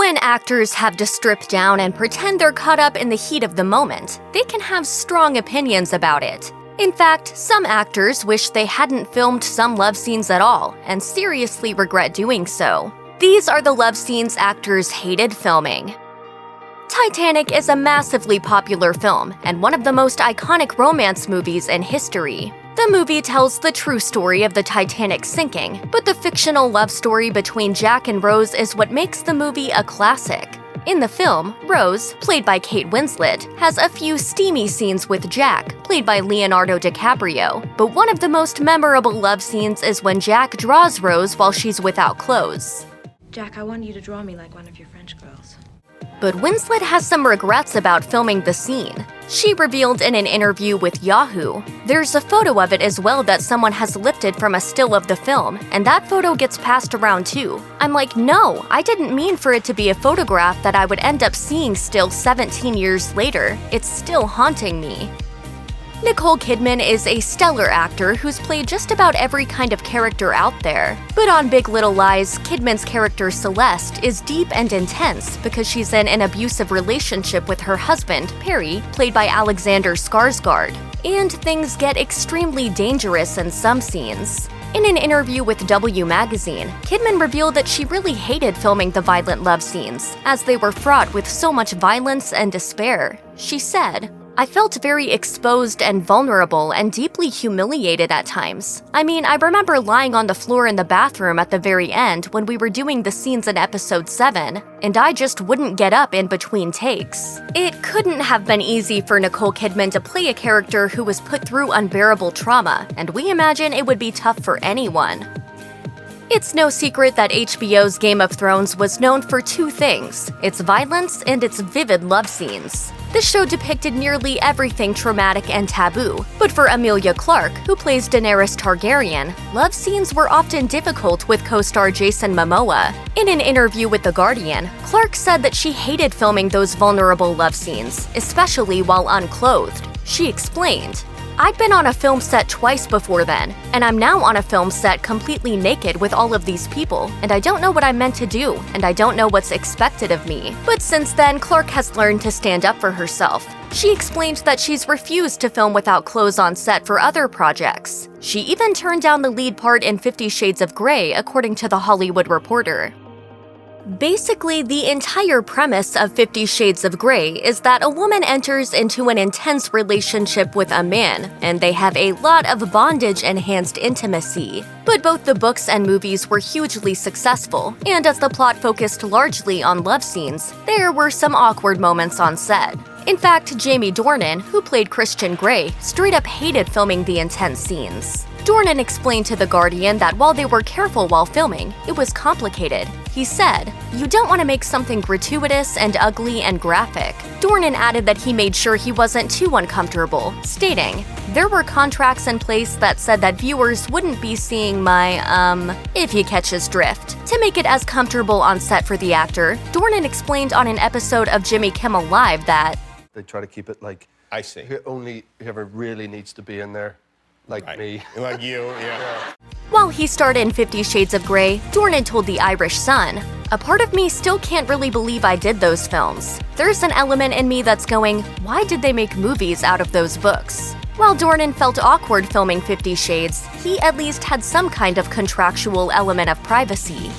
When actors have to strip down and pretend they're caught up in the heat of the moment, they can have strong opinions about it. In fact, some actors wish they hadn't filmed some love scenes at all and seriously regret doing so. These are the love scenes actors hated filming. Titanic is a massively popular film and one of the most iconic romance movies in history. The movie tells the true story of the Titanic sinking, but the fictional love story between Jack and Rose is what makes the movie a classic. In the film, Rose, played by Kate Winslet, has a few steamy scenes with Jack, played by Leonardo DiCaprio, but one of the most memorable love scenes is when Jack draws Rose while she's without clothes. Jack, I want you to draw me like one of your French girls. But Winslet has some regrets about filming the scene. She revealed in an interview with Yahoo. There's a photo of it as well that someone has lifted from a still of the film, and that photo gets passed around too. I'm like, no, I didn't mean for it to be a photograph that I would end up seeing still 17 years later. It's still haunting me. Nicole Kidman is a stellar actor who's played just about every kind of character out there. But on Big Little Lies, Kidman's character Celeste is deep and intense because she's in an abusive relationship with her husband, Perry, played by Alexander Skarsgård. And things get extremely dangerous in some scenes. In an interview with W Magazine, Kidman revealed that she really hated filming the violent love scenes, as they were fraught with so much violence and despair. She said, "I felt very exposed and vulnerable and deeply humiliated at times. I mean, I remember lying on the floor in the bathroom at the very end when we were doing the scenes in episode 7, and I just wouldn't get up in between takes." It couldn't have been easy for Nicole Kidman to play a character who was put through unbearable trauma, and we imagine it would be tough for anyone. It's no secret that HBO's Game of Thrones was known for two things: its violence and its vivid love scenes. The show depicted nearly everything traumatic and taboo, but for Emilia Clarke, who plays Daenerys Targaryen, love scenes were often difficult with co-star Jason Momoa. In an interview with The Guardian, Clarke said that she hated filming those vulnerable love scenes, especially while unclothed. She explained, "I'd been on a film set twice before then, and I'm now on a film set completely naked with all of these people, and I don't know what I'm meant to do, and I don't know what's expected of me." But since then, Clarke has learned to stand up for herself. She explained that she's refused to film without clothes on set for other projects. She even turned down the lead part in 50 Shades of Grey, according to The Hollywood Reporter. Basically, the entire premise of 50 Shades of Grey is that a woman enters into an intense relationship with a man, and they have a lot of bondage-enhanced intimacy. But both the books and movies were hugely successful, and as the plot focused largely on love scenes, there were some awkward moments on set. In fact, Jamie Dornan, who played Christian Grey, straight up hated filming the intense scenes. Dornan explained to The Guardian that while they were careful while filming, it was complicated. He said, "You don't want to make something gratuitous and ugly and graphic." Dornan added that he made sure he wasn't too uncomfortable, stating, "There were contracts in place that said that viewers wouldn't be seeing my, if you catch his drift." To make it as comfortable on set for the actor, Dornan explained on an episode of Jimmy Kimmel Live that, "They try to keep it like, I see. only whoever really needs to be in there, like Right. me." Like you, yeah. While he starred in 50 Shades of Grey, Dornan told the Irish Sun, "A part of me still can't really believe I did those films. There's an element in me that's going, why did they make movies out of those books?" While Dornan felt awkward filming 50 Shades, he at least had some kind of contractual element of privacy.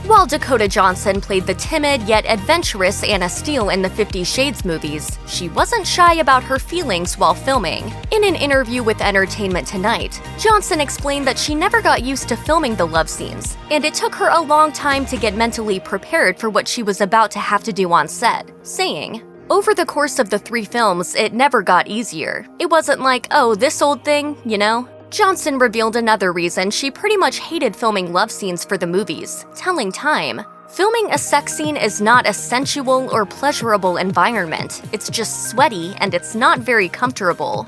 While Dakota Johnson played the timid yet adventurous Anna Steele in the 50 Shades movies, she wasn't shy about her feelings while filming. In an interview with Entertainment Tonight, Johnson explained that she never got used to filming the love scenes, and it took her a long time to get mentally prepared for what she was about to have to do on set, saying, "Over the course of the 3 films, it never got easier. It wasn't like, oh, this old thing, you know?" Johnson revealed another reason she pretty much hated filming love scenes for the movies, telling Time, "Filming a sex scene is not a sensual or pleasurable environment. It's just sweaty and it's not very comfortable."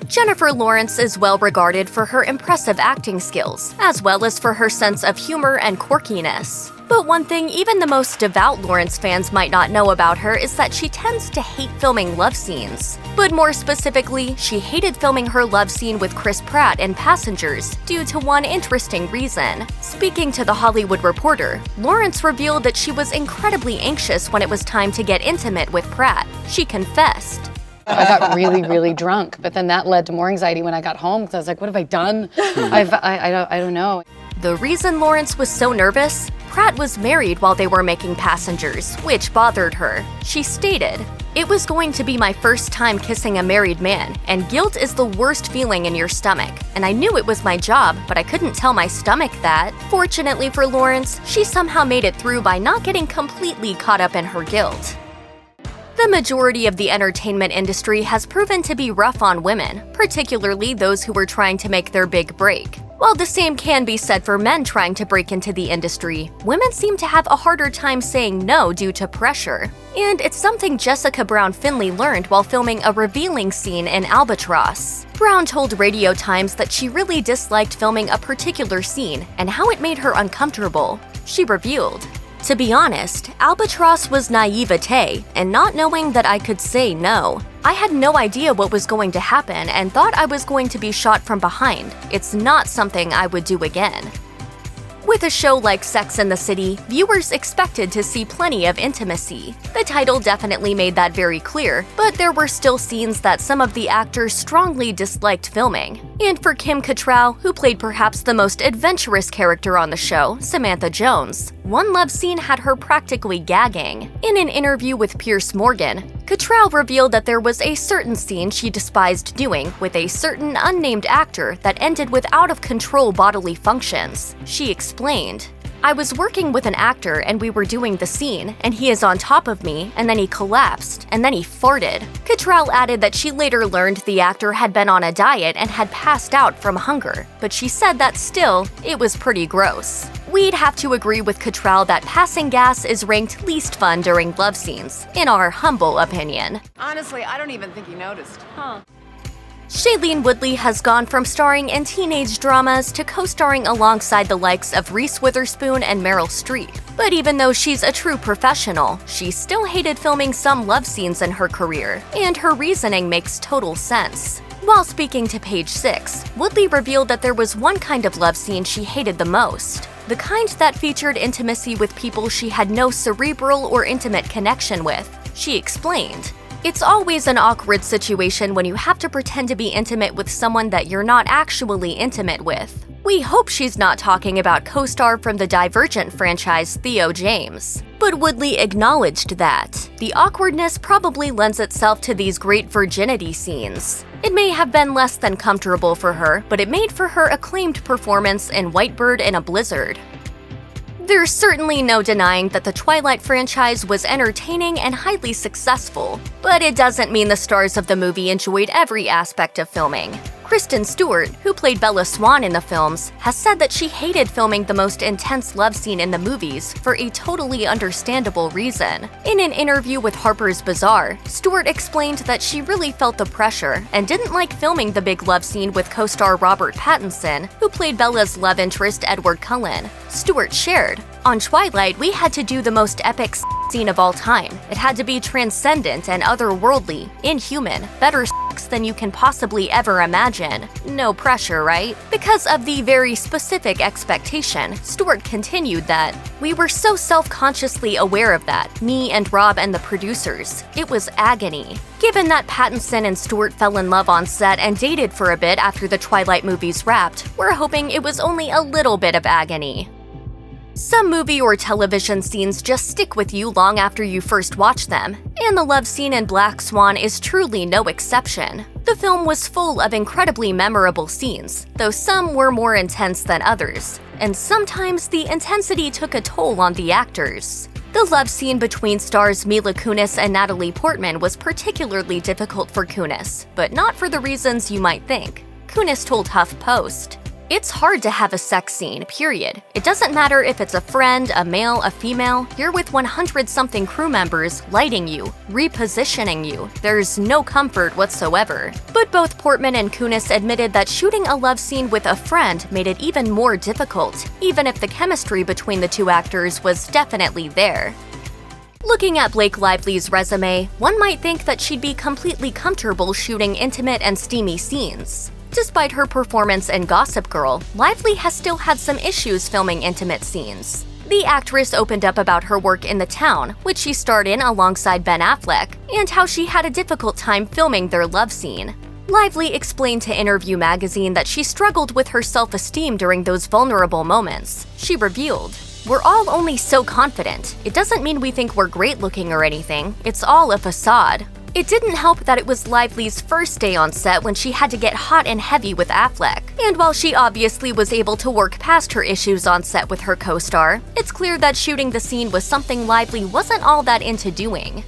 Jennifer Lawrence is well regarded for her impressive acting skills, as well as for her sense of humor and quirkiness. But one thing even the most devout Lawrence fans might not know about her is that she tends to hate filming love scenes. But more specifically, she hated filming her love scene with Chris Pratt in Passengers due to one interesting reason. Speaking to The Hollywood Reporter, Lawrence revealed that she was incredibly anxious when it was time to get intimate with Pratt. She confessed. I got really, really drunk, but then that led to more anxiety when I got home because I was like, what have I done? I don't know. The reason Lawrence was so nervous? Pratt was married while they were making Passengers, which bothered her. She stated, "It was going to be my first time kissing a married man, and guilt is the worst feeling in your stomach. And I knew it was my job, but I couldn't tell my stomach that." Fortunately for Lawrence, she somehow made it through by not getting completely caught up in her guilt. The majority of the entertainment industry has proven to be rough on women, particularly those who were trying to make their big break. While the same can be said for men trying to break into the industry, women seem to have a harder time saying no due to pressure. And it's something Jessica Brown Findlay learned while filming a revealing scene in Albatross. Brown told Radio Times that she really disliked filming a particular scene and how it made her uncomfortable. She revealed, "To be honest, Albatross was naivete and not knowing that I could say no. I had no idea what was going to happen and thought I was going to be shot from behind. It's not something I would do again." With a show like Sex and the City, viewers expected to see plenty of intimacy. The title definitely made that very clear, but there were still scenes that some of the actors strongly disliked filming. And for Kim Cattrall, who played perhaps the most adventurous character on the show, Samantha Jones, one love scene had her practically gagging. In an interview with Piers Morgan, Cattrall revealed that there was a certain scene she despised doing with a certain unnamed actor that ended with out-of-control bodily functions. She explained, "I was working with an actor and we were doing the scene, and he is on top of me, and then he collapsed, and then he farted." Cattrall added that she later learned the actor had been on a diet and had passed out from hunger, but she said that still, it was pretty gross. We'd have to agree with Cattrall that passing gas is ranked least fun during love scenes, in our humble opinion. Honestly, I don't even think he noticed. Shailene Woodley has gone from starring in teenage dramas to co-starring alongside the likes of Reese Witherspoon and Meryl Streep. But even though she's a true professional, she still hated filming some love scenes in her career, and her reasoning makes total sense. While speaking to Page 6, Woodley revealed that there was one kind of love scene she hated the most. The kind that featured intimacy with people she had no cerebral or intimate connection with. She explained, "It's always an awkward situation when you have to pretend to be intimate with someone that you're not actually intimate with." We hope she's not talking about co-star from the Divergent franchise Theo James. But Woodley acknowledged that the awkwardness probably lends itself to these great virginity scenes. It may have been less than comfortable for her, but it made for her acclaimed performance in Whitebird in a Blizzard. There's certainly no denying that the Twilight franchise was entertaining and highly successful, but it doesn't mean the stars of the movie enjoyed every aspect of filming. Kristen Stewart, who played Bella Swan in the films, has said that she hated filming the most intense love scene in the movies for a totally understandable reason. In an interview with Harper's Bazaar, Stewart explained that she really felt the pressure and didn't like filming the big love scene with co-star Robert Pattinson, who played Bella's love interest Edward Cullen. Stewart shared, "On Twilight, we had to do the most epic scene of all time. It had to be transcendent and otherworldly, inhuman, better than you can possibly ever imagine. No pressure, right?" Because of the very specific expectation, Stewart continued that, "We were so self-consciously aware of that, me and Rob and the producers. It was agony." Given that Pattinson and Stewart fell in love on set and dated for a bit after the Twilight movies wrapped, we're hoping it was only a little bit of agony. Some movie or television scenes just stick with you long after you first watch them, and the love scene in Black Swan is truly no exception. The film was full of incredibly memorable scenes, though some were more intense than others, and sometimes the intensity took a toll on the actors. The love scene between stars Mila Kunis and Natalie Portman was particularly difficult for Kunis, but not for the reasons you might think. Kunis told HuffPost, It's hard to have a sex scene, period. It doesn't matter if it's a friend, a male, a female, you're with 100-something crew members lighting you, repositioning you. There's no comfort whatsoever. But both Portman and Kunis admitted that shooting a love scene with a friend made it even more difficult, even if the chemistry between the two actors was definitely there. Looking at Blake Lively's resume, one might think that she'd be completely comfortable shooting intimate and steamy scenes. Despite her performance in Gossip Girl, Lively has still had some issues filming intimate scenes. The actress opened up about her work in The Town, which she starred in alongside Ben Affleck, and how she had a difficult time filming their love scene. Lively explained to Interview magazine that she struggled with her self-esteem during those vulnerable moments. She revealed, "We're all only so confident. It doesn't mean we think we're great looking or anything. It's all a facade." It didn't help that it was Lively's first day on set when she had to get hot and heavy with Affleck. And while she obviously was able to work past her issues on set with her co-star, it's clear that shooting the scene was something Lively wasn't all that into doing.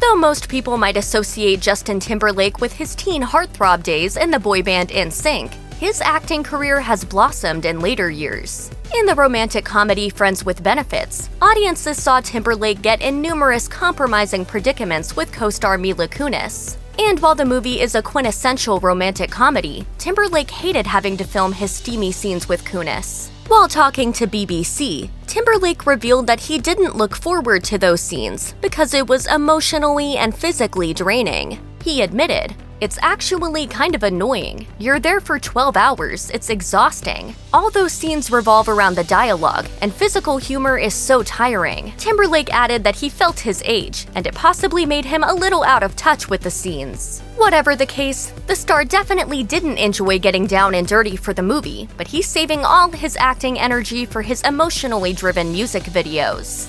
Though most people might associate Justin Timberlake with his teen heartthrob days in the boy band NSYNC, his acting career has blossomed in later years. In the romantic comedy Friends with Benefits, audiences saw Timberlake get in numerous compromising predicaments with co-star Mila Kunis. And while the movie is a quintessential romantic comedy, Timberlake hated having to film his steamy scenes with Kunis. While talking to BBC, Timberlake revealed that he didn't look forward to those scenes because it was emotionally and physically draining. He admitted, "It's actually kind of annoying. You're there for 12 hours, it's exhausting. All those scenes revolve around the dialogue, and physical humor is so tiring." Timberlake added that he felt his age, and it possibly made him a little out of touch with the scenes. Whatever the case, the star definitely didn't enjoy getting down and dirty for the movie, but he's saving all his acting energy for his emotionally driven music videos.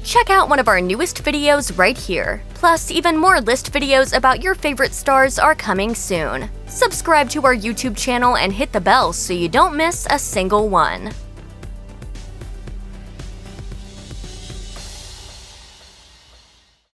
Check out one of our newest videos right here. Plus, even more list videos about your favorite stars are coming soon. Subscribe to our YouTube channel and hit the bell so you don't miss a single one.